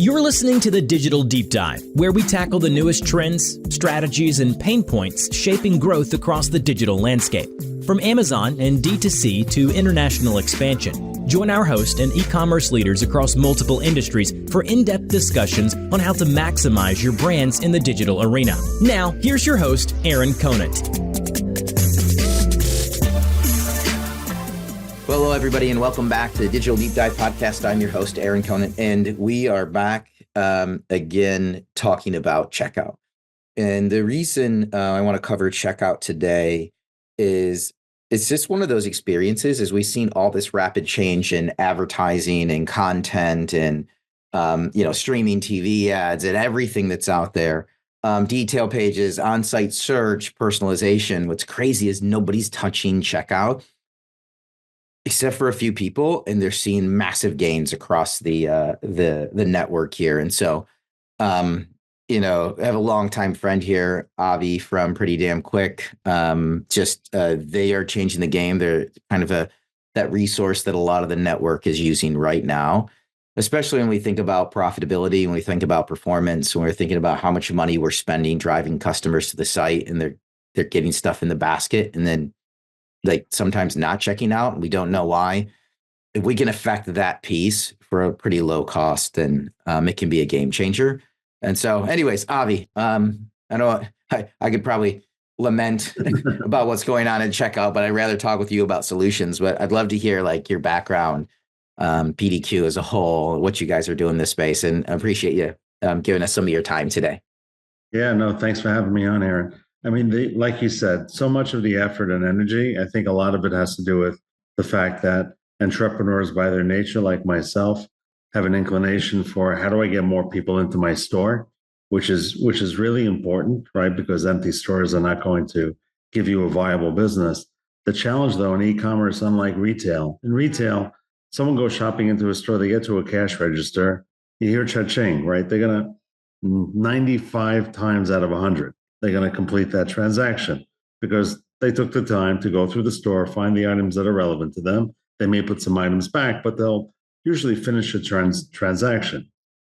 You're listening to the Digital Deep Dive, where we tackle the newest trends, strategies, and pain points shaping growth across the digital landscape. From Amazon and D2C to international expansion, join our host and e-commerce leaders across multiple industries for in-depth discussions on how to maximize your brands in the digital arena. Now, here's your host, Aaron Conant. Well, hello, everybody, and welcome back to the Digital Deep Dive podcast. I'm your host, Aaron Conant, and we are back again talking about checkout. And the reason I want to cover checkout today is it's just one of those experiences as we've seen all this rapid change in advertising and content and, streaming TV ads and everything that's out there. Detail pages, on-site search, personalization. What's crazy is nobody's touching checkout except for a few people, and they're seeing massive gains across the network here. And so, I have a longtime friend here, Avi from PrettyDamnQuick. They are changing the game. They're kind of that resource that a lot of the network is using right now, especially when we think about profitability, when we think about performance, when we're thinking about how much money we're spending driving customers to the site, and they're getting stuff in the basket, and then sometimes not checking out, and we don't know why. If we can affect that piece for a pretty low cost, then it can be a game changer. And so anyways, Avi, I know I could probably lament about what's going on in checkout, but I'd rather talk with you about solutions. But I'd love to hear your background, PDQ as a whole, what you guys are doing in this space, and I appreciate you giving us some of your time today. Yeah, no, thanks for having me on, Aaron. I mean, like you said, so much of the effort and energy, I think a lot of it has to do with the fact that entrepreneurs by their nature, like myself, have an inclination for how do I get more people into my store, which is really important, right? Because empty stores are not going to give you a viable business. The challenge, though, in e-commerce, unlike retail, in retail, someone goes shopping into a store, they get to a cash register, you hear cha-ching, right? They're going to 95 times out of 100. They're going to complete that transaction because they took the time to go through the store, find the items that are relevant to them. They may put some items back, but they'll usually finish a transaction.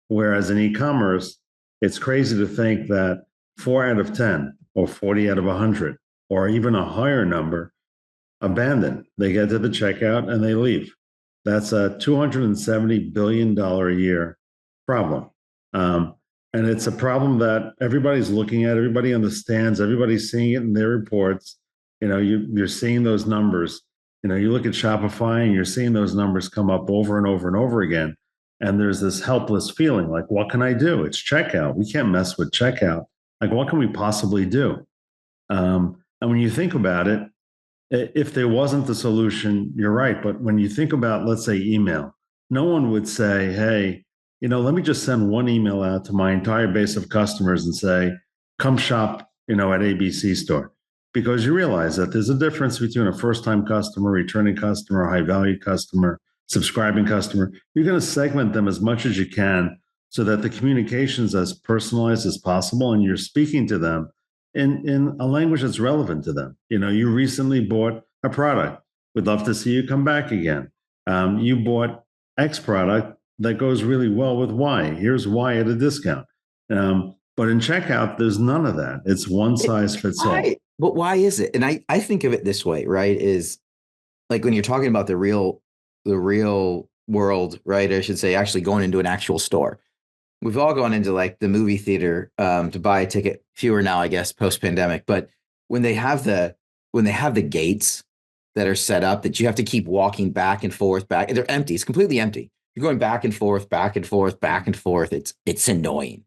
Whereas in e-commerce, it's crazy to think that 4 out of 10 or 40 out of 100 or even a higher number abandon. They get to the checkout and they leave. That's a $270 billion a year problem. And it's a problem that everybody's looking at, everybody understands, everybody's seeing it in their reports. You're seeing those numbers. You look at Shopify and you're seeing those numbers come up over and over and over again. And there's this helpless feeling like, what can I do? It's checkout. We can't mess with checkout. What can we possibly do? And when you think about it, if there wasn't the solution, you're right. But when you think about, let's say, email, no one would say, hey, let me just send one email out to my entire base of customers and say, come shop, at ABC store. Because you realize that there's a difference between a first-time customer, returning customer, high-value customer, subscribing customer. You're going to segment them as much as you can so that the communication's as personalized as possible and you're speaking to them in a language that's relevant to them. You recently bought a product. We'd love to see you come back again. You bought X product that goes really well with Y. Here's Y at a discount. But in checkout, there's none of that. It's one size fits all. But why is it? And I think of it this way, right? Is when you're talking about the real world, right? I should say, actually going into an actual store. We've all gone into the movie theater to buy a ticket. Fewer now, I guess, post-pandemic. But when they have the gates that are set up that you have to keep walking back and forth, they're empty. It's completely empty. You're going back and forth, back and forth, back and forth. It's annoying,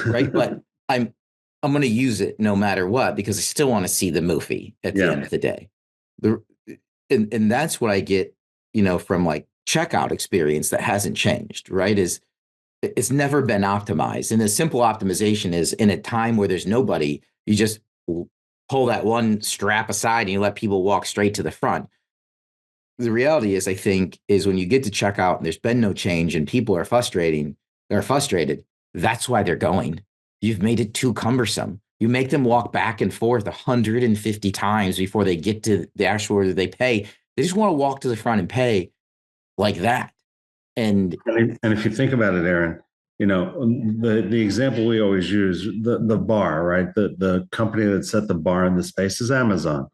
right? But I'm going to use it no matter what because I still want to see the movie at the end of the day. And that's what I get, from checkout experience that hasn't changed, right? It's never been optimized. And the simple optimization is in a time where there's nobody, you just pull that one strap aside and you let people walk straight to the front. The reality is, I think, is when you get to checkout and there's been no change and people are frustrated, that's why they're going. You've made it too cumbersome. You make them walk back and forth 150 times before they get to the actual where they pay. They just want to walk to the front and pay like that. And if you think about it, Aaron, The example we always use, the bar, right? The company that set the bar in the space is Amazon.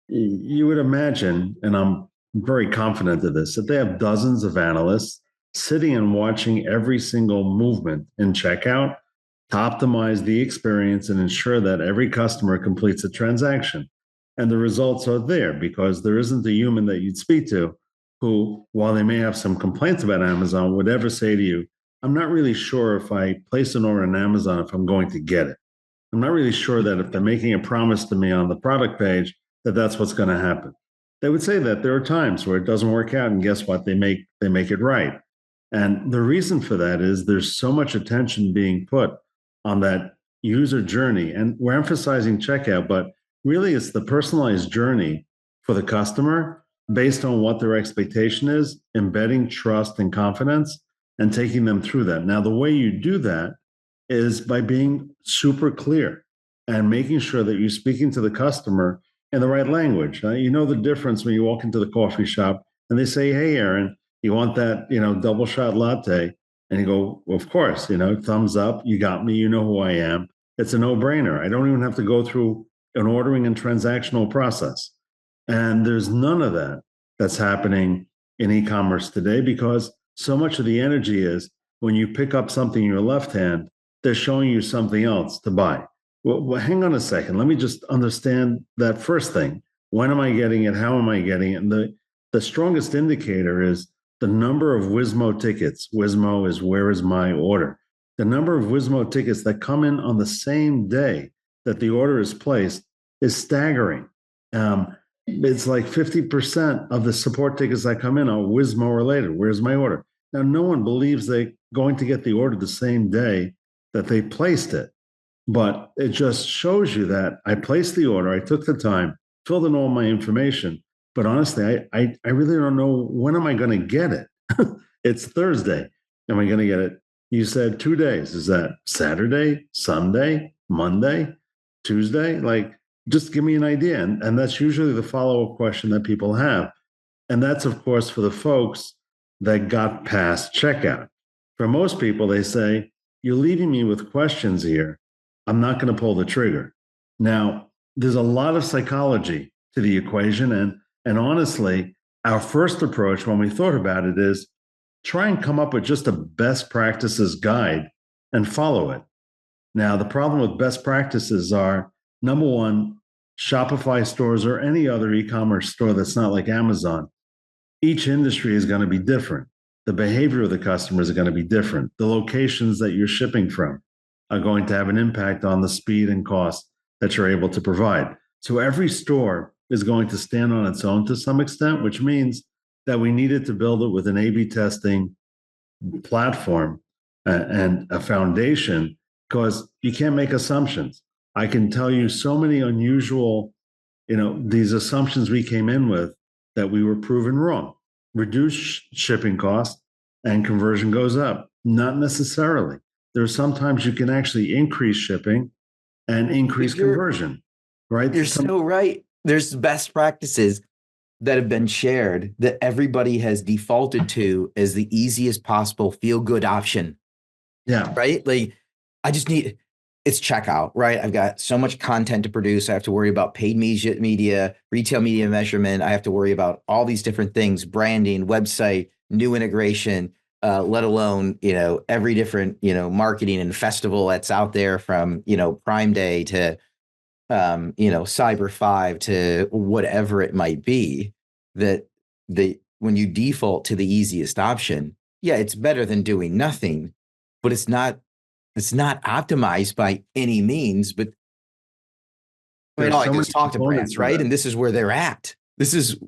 You would imagine, and I'm very confident of this, that they have dozens of analysts sitting and watching every single movement in checkout to optimize the experience and ensure that every customer completes a transaction. And the results are there because there isn't a human that you'd speak to who, while they may have some complaints about Amazon, would ever say to you, I'm not really sure if I place an order on Amazon if I'm going to get it. I'm not really sure that if they're making a promise to me on the product page, that that's what's going to happen. They would say that there are times where it doesn't work out, and guess what? They make it right. And the reason for that is there's so much attention being put on that user journey. And we're emphasizing checkout, but really it's the personalized journey for the customer based on what their expectation is, embedding trust and confidence and taking them through that. Now, the way you do that is by being super clear and making sure that you're speaking to the customer in the right language. You know the difference when you walk into the coffee shop and they say, hey, Aaron, you want that, double shot latte? And you go, well, of course, thumbs up, you got me, you know who I am. It's a no-brainer. I don't even have to go through an ordering and transactional process. And there's none of that that's happening in e-commerce today because so much of the energy is when you pick up something in your left hand, they're showing you something else to buy. Well, hang on a second. Let me just understand that first thing. When am I getting it? How am I getting it? And the strongest indicator is the number of Wismo tickets. Wismo is where is my order? The number of Wismo tickets that come in on the same day that the order is placed is staggering. It's like 50% of the support tickets that come in are Wismo related. Where's my order? Now, no one believes they're going to get the order the same day that they placed it. But it just shows you that I placed the order, I took the time, filled in all my information. But honestly, I really don't know when am I going to get it? It's Thursday. Am I going to get it? You said 2 days. Is that Saturday, Sunday, Monday, Tuesday? Just give me an idea. And that's usually the follow-up question that people have. And that's, of course, for the folks that got past checkout. For most people, they say, you're leaving me with questions here. I'm not going to pull the trigger. Now, there's a lot of psychology to the equation. And honestly, our first approach when we thought about it is try and come up with just a best practices guide and follow it. Now, the problem with best practices are, number one, Shopify stores or any other e-commerce store that's not like Amazon. Each industry is going to be different. The behavior of the customers are going to be different. The locations that you're shipping from are going to have an impact on the speed and cost that you're able to provide. So every store is going to stand on its own to some extent, which means that we needed to build it with an A/B testing platform and a foundation because you can't make assumptions. I can tell you so many unusual, these assumptions we came in with that we were proven wrong. Reduce shipping costs and conversion goes up. Not necessarily. There's sometimes you can actually increase shipping and increase conversion, right? You're so right. There's best practices that have been shared that everybody has defaulted to as the easiest possible feel-good option. Yeah. Right? It's checkout, right? I've got so much content to produce. I have to worry about paid media, retail media measurement. I have to worry about all these different things, branding, website, new integration, let alone, every different, marketing and festival that's out there from, Prime Day to, Cyber 5 to whatever it might be, when you default to the easiest option, yeah, it's better than doing nothing, but it's not optimized by any means. But I just talked to brands, right? And this is where they're at. This is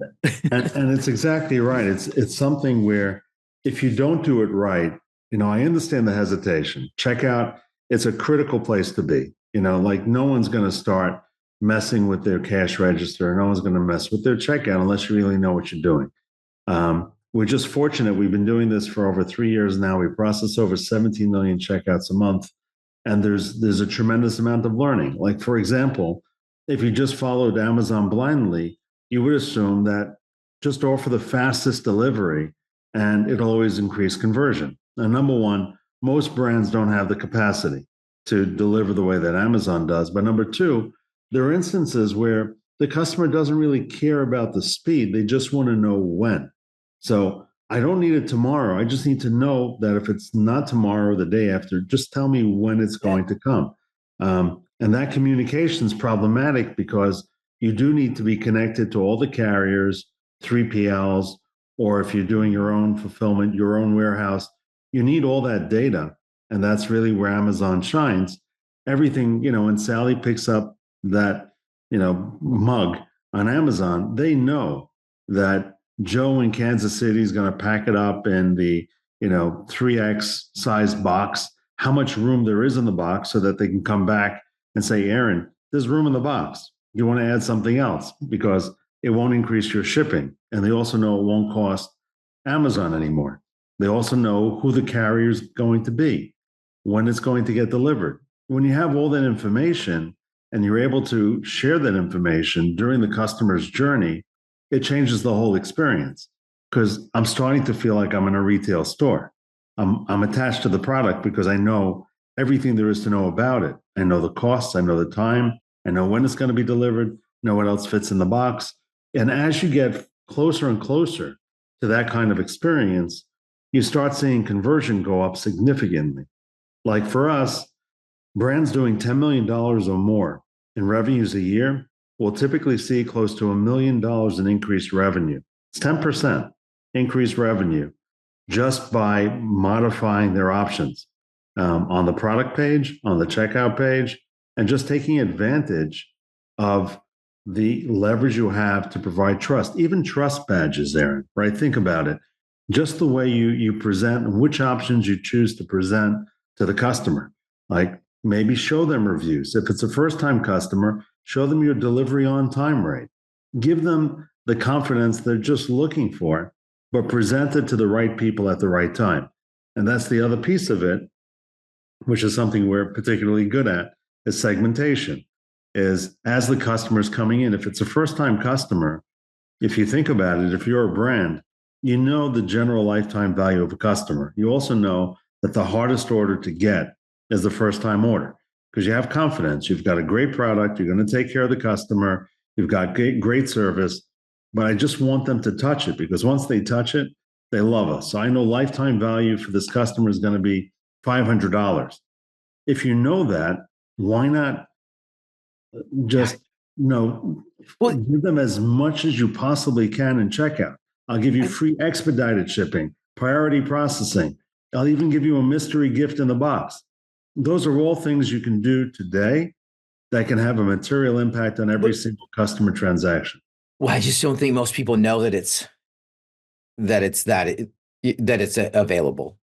and it's exactly right. It's something where if you don't do it right, I understand the hesitation. Checkout, it's a critical place to be. No one's going to start messing with their cash register. No one's going to mess with their checkout unless you really know what you're doing. We're just fortunate. We've been doing this for over 3 years now. We process over 17 million checkouts a month. And there's a tremendous amount of learning. Like, for example, if you just followed Amazon blindly, you would assume that just offer the fastest delivery and it'll always increase conversion. Now, number one, most brands don't have the capacity to deliver the way that Amazon does. But number two, there are instances where the customer doesn't really care about the speed. They just want to know when. So I don't need it tomorrow. I just need to know that if it's not tomorrow or the day after, just tell me when it's going to come. And that communication is problematic because you do need to be connected to all the carriers, 3PLs, or if you're doing your own fulfillment, your own warehouse, you need all that data. And that's really where Amazon shines. Everything, when Sally picks up that, mug on Amazon, they know that Joe in Kansas City is going to pack it up in the, 3X size box, how much room there is in the box so that they can come back and say, Aaron, there's room in the box. You want to add something else because it won't increase your shipping. And they also know it won't cost Amazon anymore. They also know who the carrier is going to be, when it's going to get delivered. When you have all that information and you're able to share that information during the customer's journey, it changes the whole experience because I'm starting to feel like I'm in a retail store. I'm attached to the product because I know everything there is to know about it. I know the costs, I know the time, I know when it's going to be delivered, know what else fits in the box. And as you get closer and closer to that kind of experience, you start seeing conversion go up significantly. Like for us, brands doing $10 million or more in revenues a year will typically see close to $1 million in increased revenue. It's 10% increased revenue just by modifying their options on the product page, on the checkout page, and just taking advantage of the leverage you have to provide trust, even trust badges, Aaron, right? Think about it. Just the way you present and which options you choose to present to the customer. Like maybe show them reviews. If it's a first-time customer, show them your delivery on time rate. Give them the confidence they're just looking for, but present it to the right people at the right time. And that's the other piece of it, which is something we're particularly good at, is segmentation. Is as the customer's coming in, if it's a first-time customer, if you think about it, if you're a brand, you know the general lifetime value of a customer. You also know that the hardest order to get is the first-time order because you have confidence. You've got a great product. You're going to take care of the customer. You've got great service. But I just want them to touch it because once they touch it, they love us. So I know lifetime value for this customer is going to be $500. If you know that, why not just give them as much as you possibly can in checkout? I'll give you free expedited shipping, priority processing. I'll even give you a mystery gift in the box. Those are all things you can do today that can have a material impact on every single customer transaction. Well, I just don't think most people know that it's available,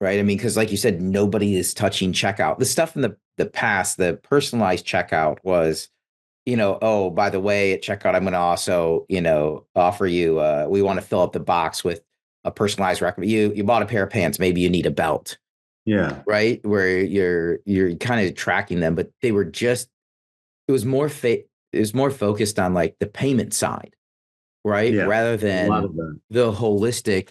right? I mean, because like you said, nobody is touching checkout. The stuff in the past, the personalized checkout was, oh, by the way, at checkout, I'm going to also, offer you, we want to fill up the box with a personalized recommendation. You bought a pair of pants, maybe you need a belt. Yeah. Right. Where you're kind of tracking them, but they were just, it was more focused on like the payment side, right? Yeah, rather than the holistic,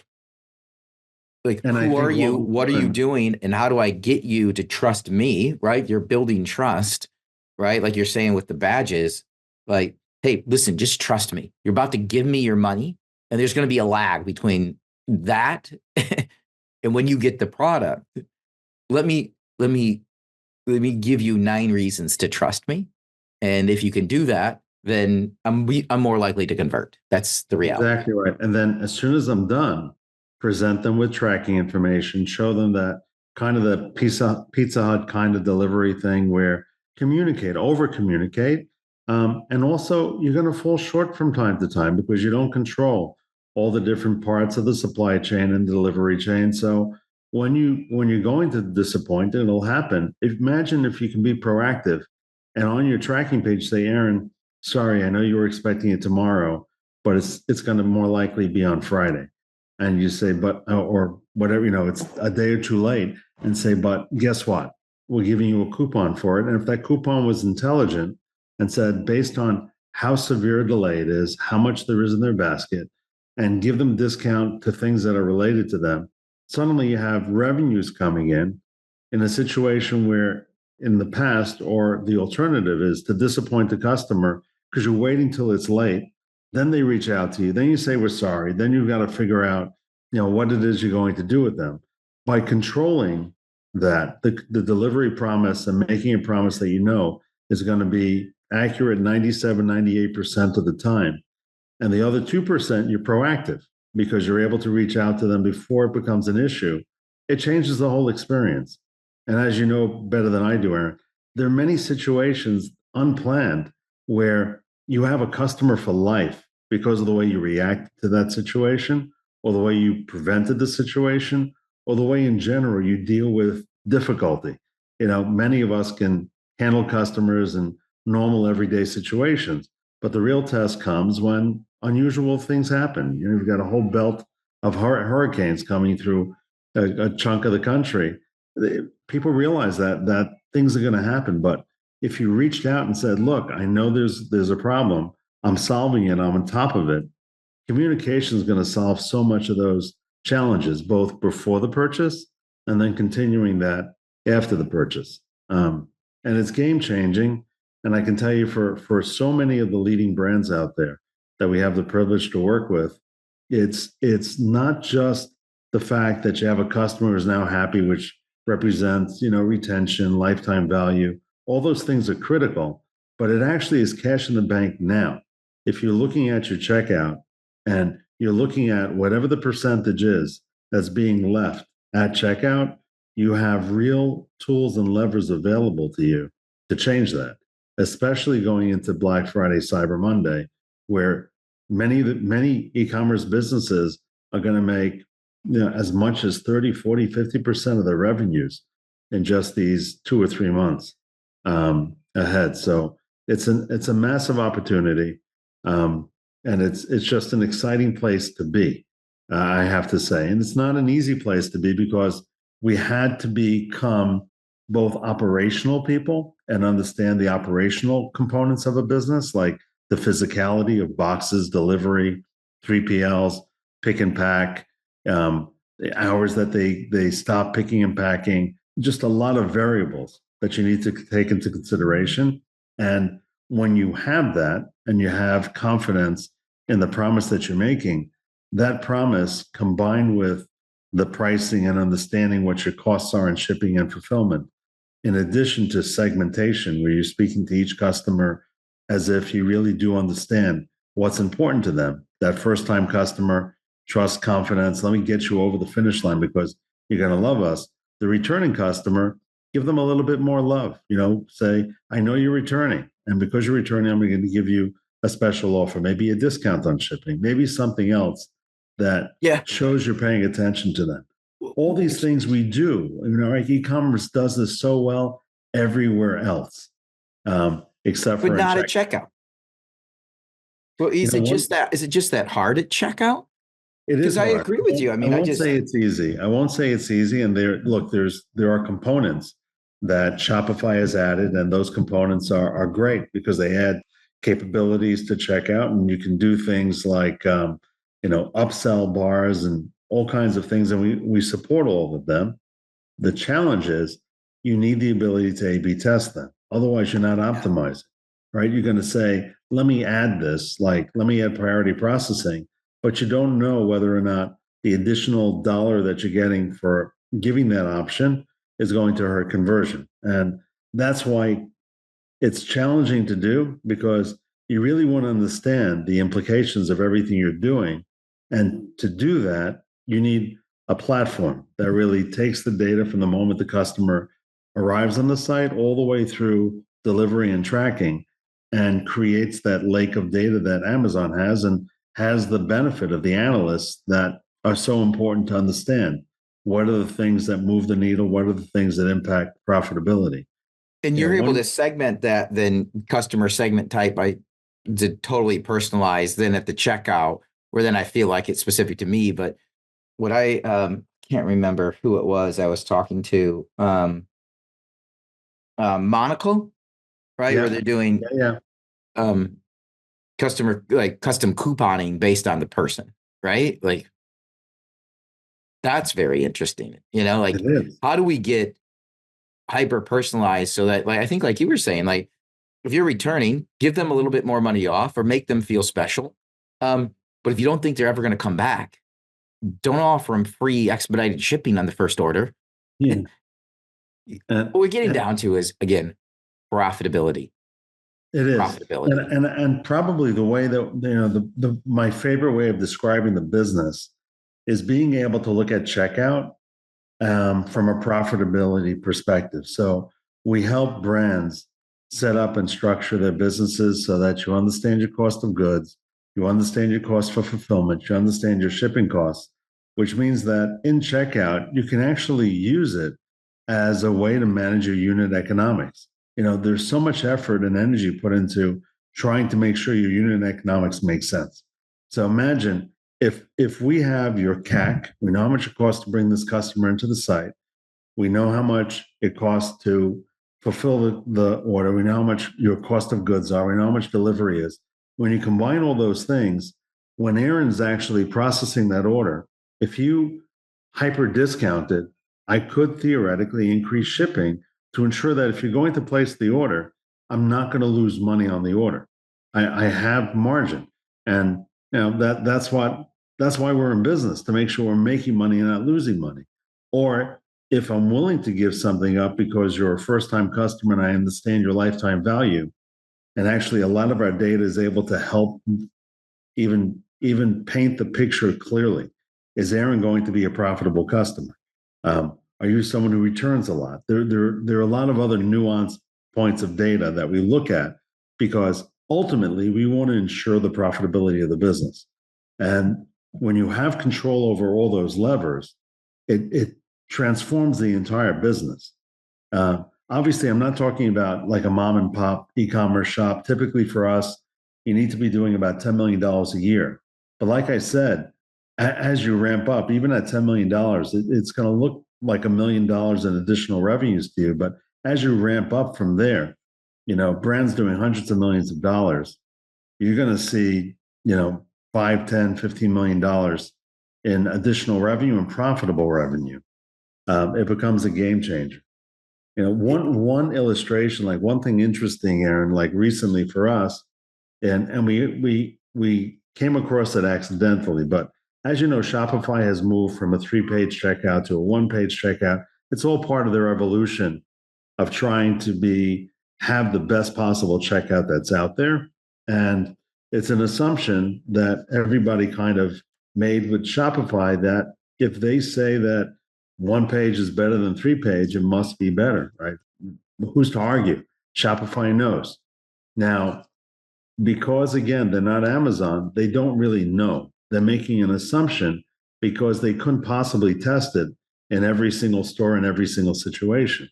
like, and who are you? What are you doing? And how do I get you to trust me? Right. You're building trust, right? Like you're saying with the badges, like, hey, listen, just trust me. You're about to give me your money. And there's going to be a lag between that and when you get the product. Let me give you 9 reasons to trust me. And if you can do that, then I'm more likely to convert. That's the reality. Exactly right. And then as soon as I'm done, present them with tracking information, show them that kind of the Pizza Hut kind of delivery thing where over communicate. And also you're going to fall short from time to time because you don't control all the different parts of the supply chain and delivery chain. So when you're going to disappoint, it'll happen. Imagine if you can be proactive and on your tracking page say, Aaron, sorry, I know you were expecting it tomorrow, but it's going to more likely be on Friday. And you say, but, or whatever, it's a day or two late, and say, but guess what? We're giving you a coupon for it. And if that coupon was intelligent and said, based on how severe a delay it is, how much there is in their basket, and give them discount to things that are related to them, suddenly you have revenues coming in in a situation where in the past, or the alternative is to disappoint the customer because you're waiting till it's late. Then they reach out to you. Then you say, we're sorry. Then you've got to figure out, what it is you're going to do with them. By controlling that, the delivery promise and making a promise that is going to be accurate 97, 98% of the time. And the other 2%, you're proactive because you're able to reach out to them before it becomes an issue. It changes the whole experience. And as you know better than I do, Aaron, there are many situations unplanned where you have a customer for life because of the way you react to that situation, or the way you prevented the situation, or the way in general you deal with difficulty. Many of us can handle customers in normal everyday situations, but the real test comes when unusual things happen. You've got a whole belt of hurricanes coming through a chunk of the country. People realize that things are going to happen. But if you reached out and said, look, I know there's a problem, I'm solving it, I'm on top of it, communication is going to solve so much of those challenges, both before the purchase and then continuing that after the purchase. And it's game changing. And I can tell you for so many of the leading brands out there that we have the privilege to work with, it's not just the fact that you have a customer who's now happy, which represents, retention, lifetime value. All those things are critical, but it actually is cash in the bank now. If you're looking at your checkout and you're looking at whatever the percentage is that's being left at checkout, you have real tools and levers available to you to change that, especially going into Black Friday, Cyber Monday, where many e-commerce businesses are going to make as much as 30, 40, 50% of their revenues in just these 2 or 3 months ahead. So it's a massive opportunity. And it's just an exciting place to be, I have to say. And it's not an easy place to be because we had to become both operational people and understand the operational components of a business, like the physicality of boxes, delivery, 3PLs, pick and pack, the hours that they stop picking and packing, just a lot of variables that you need to take into consideration. And when you have that and you have confidence in the promise that you're making, that promise combined with the pricing and understanding what your costs are in shipping and fulfillment, in addition to segmentation, where you're speaking to each customer as if you really do understand what's important to them. That first-time customer, trust, confidence, let me get you over the finish line because you're going to love us. The returning customer, give them a little bit more love. Say, I know you're returning, and because you're returning, I'm going to give you a special offer, maybe a discount on shipping, maybe something else that shows you're paying attention to them. All these things we do, like e-commerce does this so well everywhere else, except for but not at checkout. Well, is it just that hard at checkout? It is. Because I agree with you. I mean, I won't say it's easy. And there are components that Shopify has added, and those components are great because they add capabilities to checkout, and you can do things like upsell bars and all kinds of things, and we support all of them. The challenge is you need the ability to A/B test them. Otherwise, you're not optimizing, right? You're going to say, let me add this, let me add priority processing, but you don't know whether or not the additional dollar that you're getting for giving that option is going to hurt conversion. And that's why it's challenging to do, because you really want to understand the implications of everything you're doing. And to do that, you need a platform that really takes the data from the moment the customer arrives on the site all the way through delivery and tracking, and creates that lake of data that Amazon has, and has the benefit of the analysts that are so important to understand. What are the things that move the needle? What are the things that impact profitability? And you're able to segment that, then customer segment type to totally personalize then at the checkout, where then I feel like it's specific to me. But what I can't remember who it was I was talking to, Monocle, right? Yeah. Where they're doing customer, like custom couponing based on the person, right? Like, that's very interesting. How do we get hyper personalized so that, like, I think like you were saying, like if you're returning, give them a little bit more money off or make them feel special. But if you don't think they're ever going to come back, don't offer them free expedited shipping on the first order. Yeah. What we're getting down to is, again, profitability. It is Profitability. and probably the way that my favorite way of describing the business is being able to look at checkout from a profitability perspective. So we help brands set up and structure their businesses so that you understand your cost of goods, you understand your cost for fulfillment, you understand your shipping costs, which means that in checkout you can actually use it as a way to manage your unit economics. There's so much effort and energy put into trying to make sure your unit economics make sense. So imagine if we have your CAC, we know how much it costs to bring this customer into the site. We know how much it costs to fulfill the order. We know how much your cost of goods are. We know how much delivery is. When you combine all those things, when Aaron's actually processing that order, if you hyper discount it, I could theoretically increase shipping to ensure that if you're going to place the order, I'm not going to lose money on the order. I have margin, and that's why we're in business, to make sure we're making money and not losing money. Or if I'm willing to give something up because you're a first-time customer and I understand your lifetime value, and actually a lot of our data is able to help even paint the picture clearly. Is Aaron going to be a profitable customer? Are you someone who returns a lot? There are a lot of other nuanced points of data that we look at, because ultimately we want to ensure the profitability of the business. And when you have control over all those levers, it transforms the entire business. Obviously, I'm not talking about like a mom and pop e-commerce shop. Typically for us, you need to be doing about $10 million a year. But like I said, as you ramp up, even at $10 million, it's going to look like $1 million in additional revenues to you. But as you ramp up from there, brands doing hundreds of millions of dollars, you're going to see, $5, $10, $15 million in additional revenue and profitable revenue. It becomes a game changer. One illustration, like one thing interesting, Aaron, like recently for us, and we came across it accidentally, but as you know, Shopify has moved from a 3-page checkout to a 1-page checkout. It's all part of their evolution of trying to have the best possible checkout that's out there. And it's an assumption that everybody kind of made with Shopify, that if they say that 1 page is better than 3-page, it must be better, right? Who's to argue? Shopify knows. Now, because again, they're not Amazon, they don't really know. They're making an assumption because they couldn't possibly test it in every single store in every single situation.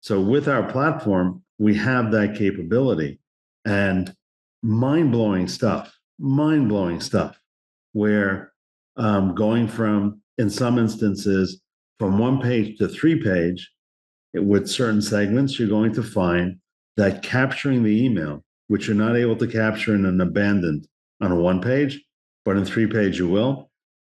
So with our platform, we have that capability, and mind-blowing stuff, where going from, in some instances, from 1 page to 3-page, with certain segments, you're going to find that capturing the email, which you're not able to capture in an abandoned on a 1-page, but in 3-page you will,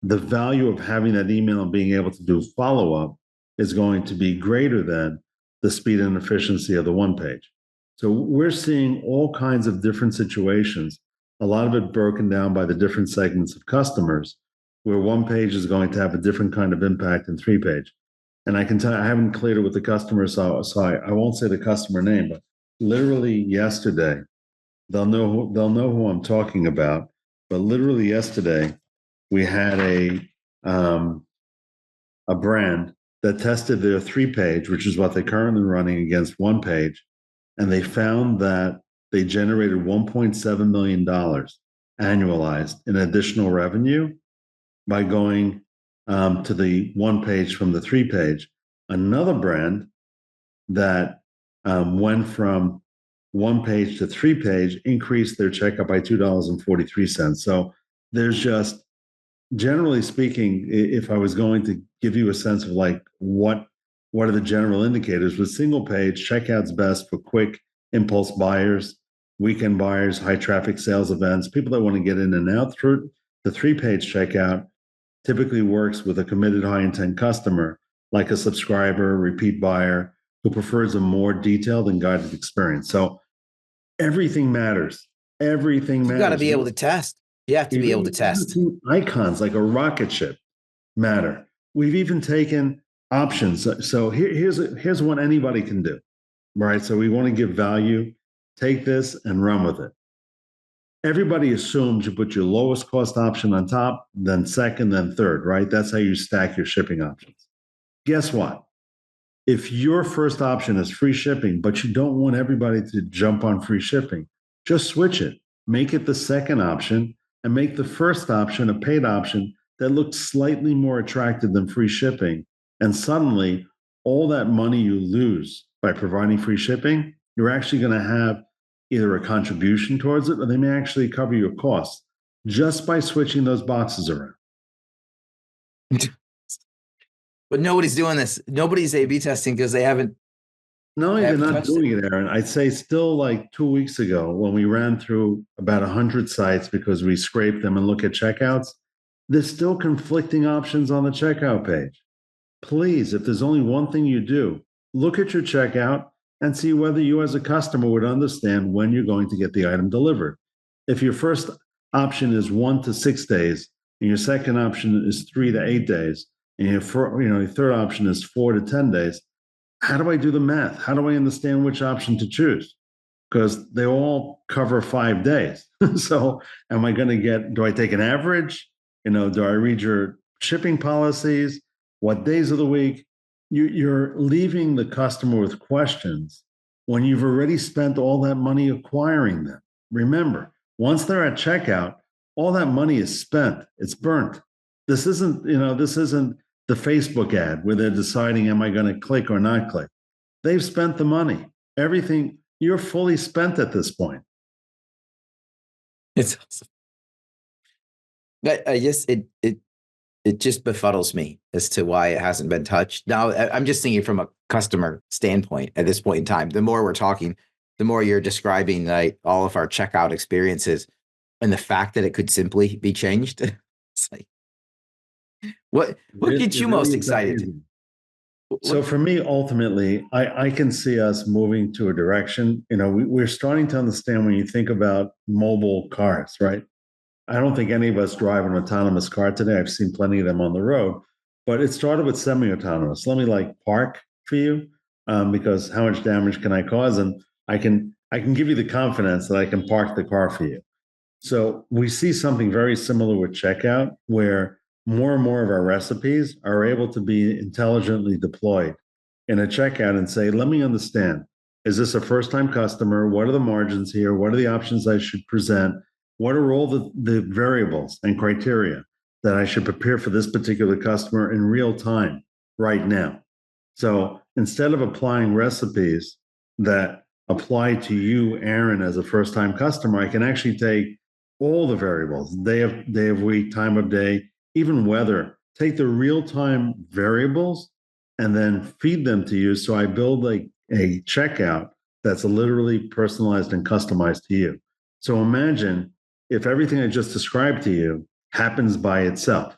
the value of having that email and being able to do follow-up is going to be greater than the speed and efficiency of the 1-page. So we're seeing all kinds of different situations, a lot of it broken down by the different segments of customers, where 1-page is going to have a different kind of impact than 3-page. And I can tell you, I haven't cleared it with the customer, so I won't say the customer name, but literally yesterday, they'll know who I'm talking about. But literally yesterday, we had a brand that tested their 3-page, which is what they're currently running, against 1-page, and they found that they generated $1.7 million annualized in additional revenue by going to the 1-page from the 3-page. Another brand that went from 1-page to 3-page increased their checkout by $2.43. So there's just, generally speaking, if I was going to give you a sense of like what are the general indicators, with single page, checkout's best for quick impulse buyers, weekend buyers, high traffic sales events, people that want to get in and out. Through the 3-page checkout typically works with a committed high intent customer like a subscriber, repeat buyer, who prefers a more detailed and guided experience. So everything matters. Everything matters. You got to be able to test. You have to be able to test. Icons like a rocket ship matter. We've even taken options. So here's what anybody can do, right? So we want to give value. Take this and run with it. Everybody assumes you put your lowest cost option on top, then second, then third, right? That's how you stack your shipping options. Guess what? If your first option is free shipping, but you don't want everybody to jump on free shipping, just switch it. Make it the second option and make the first option a paid option that looks slightly more attractive than free shipping. And suddenly, all that money you lose by providing free shipping, you're actually going to have either a contribution towards it, or they may actually cover your costs just by switching those boxes around. But nobody's doing this. Nobody's A/B testing because they haven't. No, they're not doing it, Aaron. I'd say still like 2 weeks ago when we ran through about 100 sites because we scraped them and look at checkouts, there's still conflicting options on the checkout page. Please, if there's only one thing you do, look at your checkout and see whether you as a customer would understand when you're going to get the item delivered. If your first option is 1 to 6 days, and your second option is 3 to 8 days, and your third option is 4 to 10 days, how do I do the math? How do I understand which option to choose? Because they all cover 5 days. So am I going to do I take an average? Do I read your shipping policies? What days of the week? You're leaving the customer with questions when you've already spent all that money acquiring them. Remember, once they're at checkout, all that money is spent. It's burnt. This isn't the Facebook ad where they're deciding, am I going to click or not click? They've spent the money. Everything, you're fully spent at this point. It's awesome. But I guess it just befuddles me as to why it hasn't been touched. Now, I'm just thinking from a customer standpoint at this point in time. The more we're talking, the more you're describing all of our checkout experiences and the fact that it could simply be changed. It's like, what gets you most excited? So for me, ultimately, I can see us moving to a direction. We're starting to understand when you think about mobile cars, right? I don't think any of us drive an autonomous car today. I've seen plenty of them on the road, but it started with semi-autonomous. Let me park for you because how much damage can I cause? And I can give you the confidence that I can park the car for you. So we see something very similar with checkout, where more and more of our recipes are able to be intelligently deployed in a checkout and say, let me understand, is this a first-time customer? What are the margins here? What are the options I should present? What are all the variables and criteria that I should prepare for this particular customer in real time right now? So instead of applying recipes that apply to you, Aaron, as a first-time customer, I can actually take all the variables, day of week, time of day, even weather, take the real-time variables and then feed them to you. So I build a checkout that's literally personalized and customized to you. So imagine if everything I just described to you happens by itself.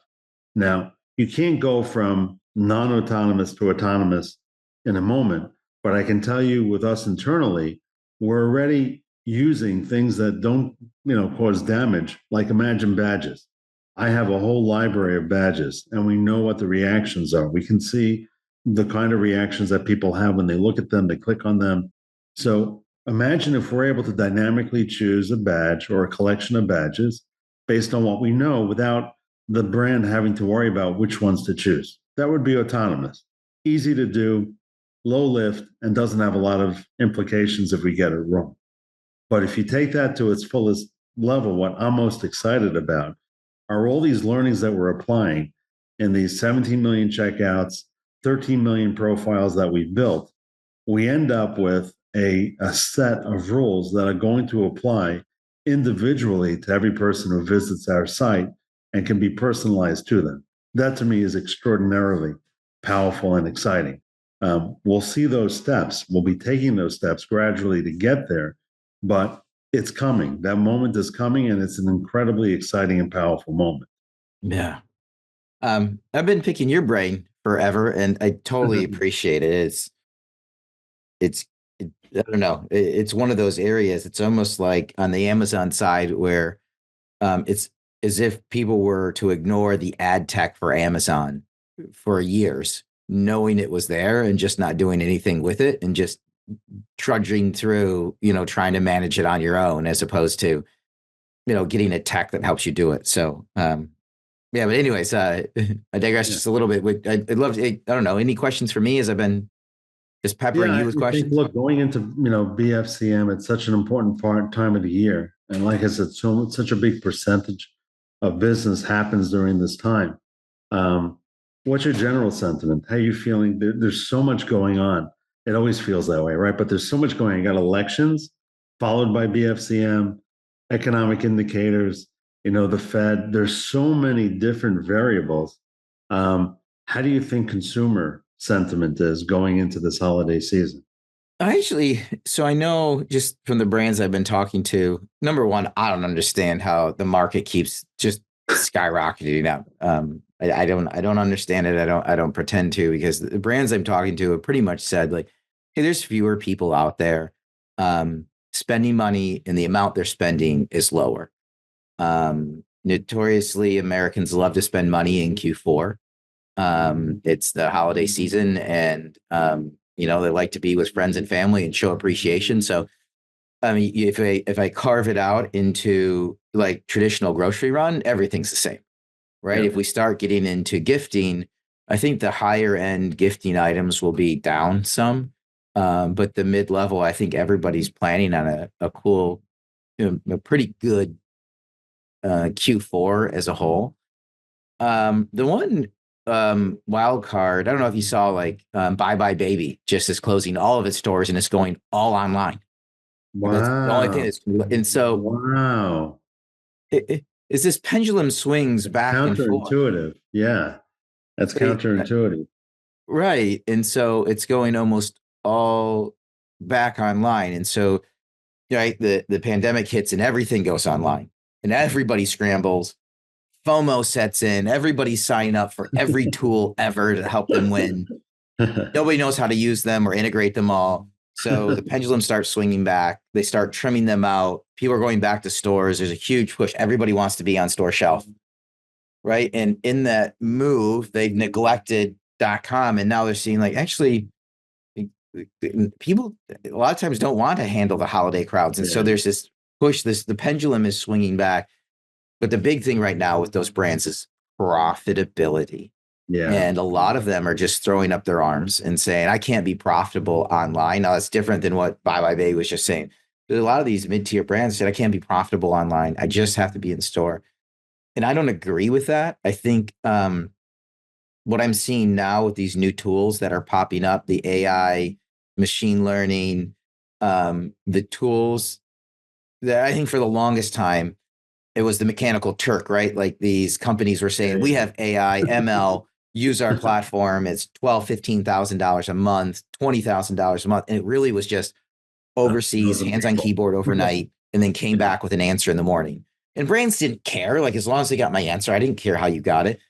Now, you can't go from non-autonomous to autonomous in a moment, but I can tell you with us internally, we're already using things that don't, cause damage, like imagine badges. I have a whole library of badges, and we know what the reactions are. We can see the kind of reactions that people have when they look at them, they click on them. So imagine if we're able to dynamically choose a badge or a collection of badges based on what we know without the brand having to worry about which ones to choose. That would be autonomous, easy to do, low lift, and doesn't have a lot of implications if we get it wrong. But if you take that to its fullest level, what I'm most excited about are all these learnings that we're applying in these 17 million checkouts, 13 million profiles that we've built. We end up with a set of rules that are going to apply individually to every person who visits our site and can be personalized to them. That to me is extraordinarily powerful and exciting. We'll see those steps. We'll be taking those steps gradually to get there, but it's coming. That moment is coming, and it's an incredibly exciting and powerful moment. Yeah. I've been picking your brain forever, and I totally appreciate it. It's I don't know. It's one of those areas. It's almost like on the Amazon side where it's as if people were to ignore the ad tech for Amazon for years, knowing it was there and just not doing anything with it and just trudging through, trying to manage it on your own as opposed to, getting a tech that helps you do it. So, yeah, but anyways, I digress just a little bit. I'd love to, I don't know, any questions for me as I've been just peppering you with questions? Look, going into, BFCM, it's such an important time of the year. And like I said, such a big percentage of business happens during this time. What's your general sentiment? How are you feeling? There's so much going on. It always feels that way, right? But there's so much going on. You got elections followed by BFCM, economic indicators, the Fed. There's so many different variables. How do you think consumer sentiment is going into this holiday season? So I know just from the brands I've been talking to, number one, I don't understand how the market keeps just skyrocketing up. I don't understand it. I don't pretend to, because the brands I'm talking to have pretty much said like, hey, there's fewer people out there spending money, and the amount they're spending is lower. Notoriously, Americans love to spend money in Q4. It's the holiday season, and they like to be with friends and family and show appreciation. So, I mean, if I carve it out into like traditional grocery run, everything's the same, right? Yeah. If we start getting into gifting, I think the higher end gifting items will be down some, but the mid level, I think everybody's planning on a cool, a pretty good Q4 as a whole. The one wild card, I don't know if you saw like Bye Bye Baby just is closing all of its stores and it's going all online. Wow. That's the only thing that's, and so wow. Is this pendulum swings back and forth. Counterintuitive. Yeah. That's counterintuitive. Right. And so it's going almost all back online. And so, right, the pandemic hits and everything goes online and everybody scrambles. FOMO sets in. Everybody's signing up for every tool ever to help them win. Nobody knows how to use them or integrate them all. So the pendulum starts swinging back. They start trimming them out. People are going back to stores. There's a huge push. Everybody wants to be on store shelf, right? And in that move, they've neglected .com, and now they're seeing like actually people a lot of times don't want to handle the holiday crowds. And so there's this push. The pendulum is swinging back. But the big thing right now with those brands is profitability. Yeah. And a lot of them are just throwing up their arms and saying, I can't be profitable online. Now, that's different than what Bye Bye Baby was just saying. But a lot of these mid-tier brands said, I can't be profitable online. I just have to be in store. And I don't agree with that. I think what I'm seeing now with these new tools that are popping up, the AI, machine learning, the tools that I think for the longest time, it was the mechanical Turk, right? Like these companies were saying, we have AI, ML, use our platform. It's $12,000, $15,000 a month, $20,000 a month. And it really was just overseas, hands on keyboard overnight, and then came back with an answer in the morning. And brands didn't care. Like, as long as they got my answer, I didn't care how you got it.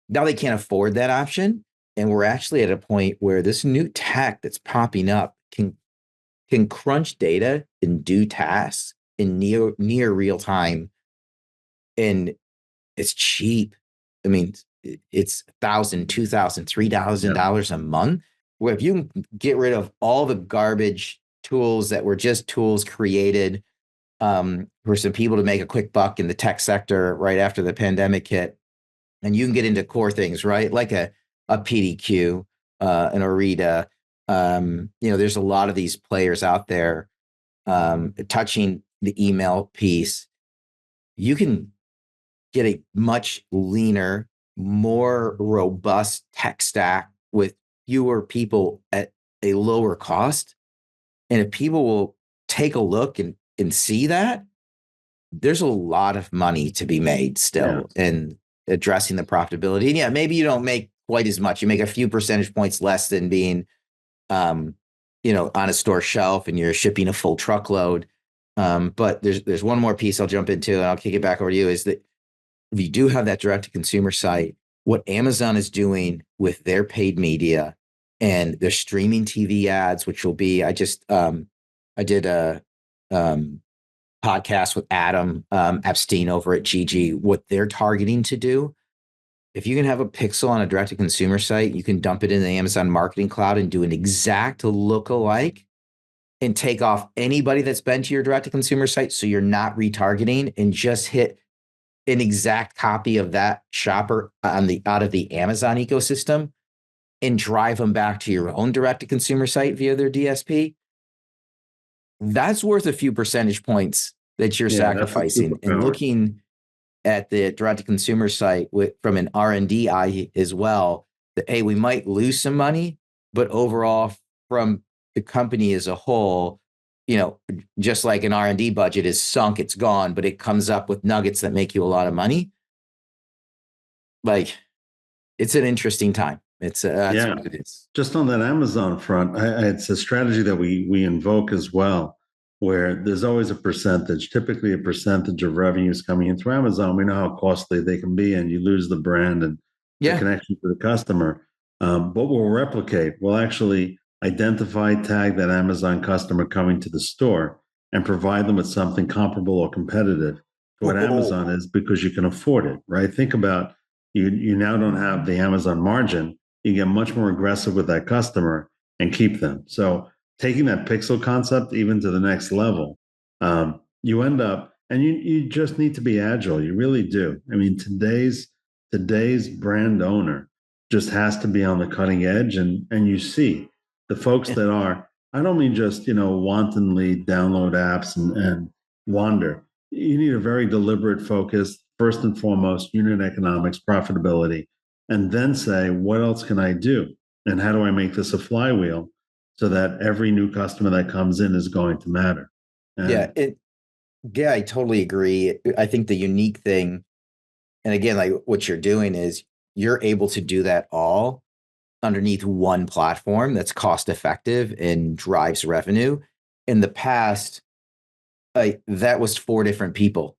Now they can't afford that option. And we're actually at a point where this new tech that's popping up can crunch data and do tasks in near real time. And it's cheap. I mean, it's $1,000, $2,000, $3,000 a month. Where if you can get rid of all the garbage tools that were just tools created for some people to make a quick buck in the tech sector right after the pandemic hit, and you can get into core things, right? Like a PDQ, an Arita. There's a lot of these players out there touching the email piece. You can get a much leaner, more robust tech stack with fewer people at a lower cost. And if people will take a look and see that, there's a lot of money to be made still in addressing the profitability. And yeah, maybe you don't make quite as much. You make a few percentage points less than being, on a store shelf and you're shipping a full truckload. But there's one more piece I'll jump into, and I'll kick it back over to you, is that if you do have that direct to consumer site, what Amazon is doing with their paid media and their streaming TV ads, which will be, I did a podcast with Adam Epstein over at GG, what they're targeting to do. If you can have a pixel on a direct-to-consumer site, you can dump it in the Amazon Marketing Cloud and do an exact lookalike and take off anybody that's been to your direct-to-consumer site, so you're not retargeting, and just hit an exact copy of that shopper out of the Amazon ecosystem and drive them back to your own direct-to-consumer site via their DSP. That's worth a few percentage points that you're sacrificing. And looking at the direct-to-consumer site from an R&D eye as well, that, hey, we might lose some money, but overall from the company as a whole, just like an R&D budget is sunk, it's gone, but it comes up with nuggets that make you a lot of money. Like, it's an interesting time. That's what it is. Just on that Amazon front, it's a strategy that we invoke as well, where there's always a percentage, typically a percentage of revenues coming in through Amazon. We know how costly they can be, and you lose the brand and the connection to the customer. But we'll replicate. We'll actually identify, tag that Amazon customer coming to the store and provide them with something comparable or competitive to what Amazon is, because you can afford it, right? Think about, you now don't have the Amazon margin. You get much more aggressive with that customer and keep them. So taking that pixel concept even to the next level, you end up, and you just need to be agile. You really do. I mean, today's brand owner just has to be on the cutting edge, and you see the folks that are, I don't mean just, wantonly download apps and wander. You need a very deliberate focus, first and foremost, unit economics, profitability, and then say, what else can I do? And how do I make this a flywheel so that every new customer that comes in is going to matter? And I totally agree. I think the unique thing, and again, like what you're doing is you're able to do that all underneath one platform that's cost effective and drives revenue. In the past, that was 4 different people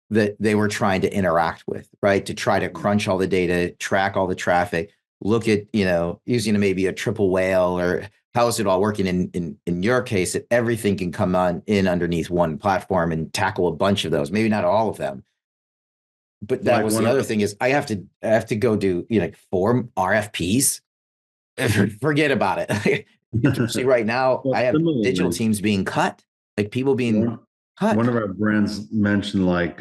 that they were trying to interact with, right? To try to crunch all the data, track all the traffic, look at, using maybe a triple whale, or how is it all working in your case, that everything can come in underneath one platform and tackle a bunch of those, maybe not all of them. But that was the other thing is I have to go do, 4 RFPs. Forget about it. Especially right now, I have digital teams being cut, like people being cut. One of our brands mentioned, like,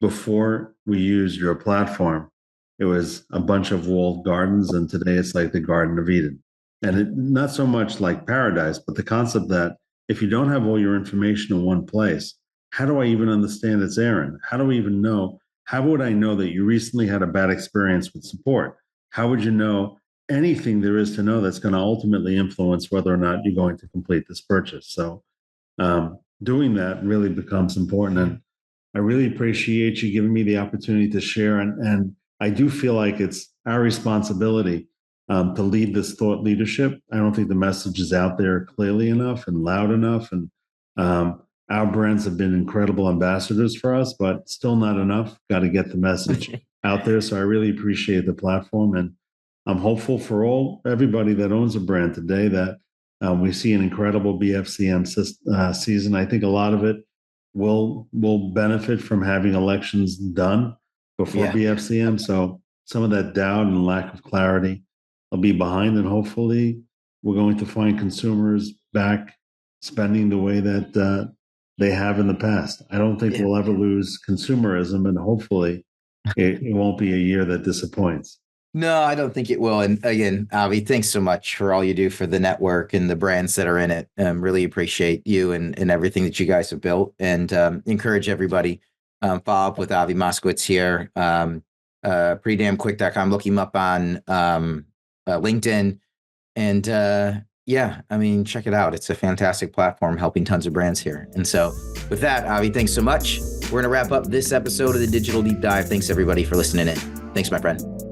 before we used your platform, it was a bunch of walled gardens, and today it's like the Garden of Eden. And not so much like paradise, but the concept that if you don't have all your information in one place, how do I even understand it's Aaron? How do we even know? How would I know that you recently had a bad experience with support? How would you know anything there is to know that's going to ultimately influence whether or not you're going to complete this purchase? So doing that really becomes important. And I really appreciate you giving me the opportunity to share. And I do feel like it's our responsibility to lead this thought leadership. I don't think the message is out there clearly enough and loud enough. And our brands have been incredible ambassadors for us, but still not enough. Got to get the message out there. So I really appreciate the platform. And I'm hopeful for everybody that owns a brand today that we see an incredible BFCM season. I think a lot of it will benefit from having elections done before BFCM. So some of that doubt and lack of clarity will be behind, and hopefully we're going to find consumers back spending the way that they have in the past. I don't think we'll ever lose consumerism, and hopefully it won't be a year that disappoints. No, I don't think it will. And again, Avi, thanks so much for all you do for the network and the brands that are in it. Really appreciate you and everything that you guys have built, and encourage everybody, follow up with Avi Moskowitz here, PrettyDamnQuick.com. Look him up on LinkedIn. And check it out. It's a fantastic platform helping tons of brands here. And so with that, Avi, thanks so much. We're going to wrap up this episode of the Digital Deep Dive. Thanks everybody for listening in. Thanks, my friend.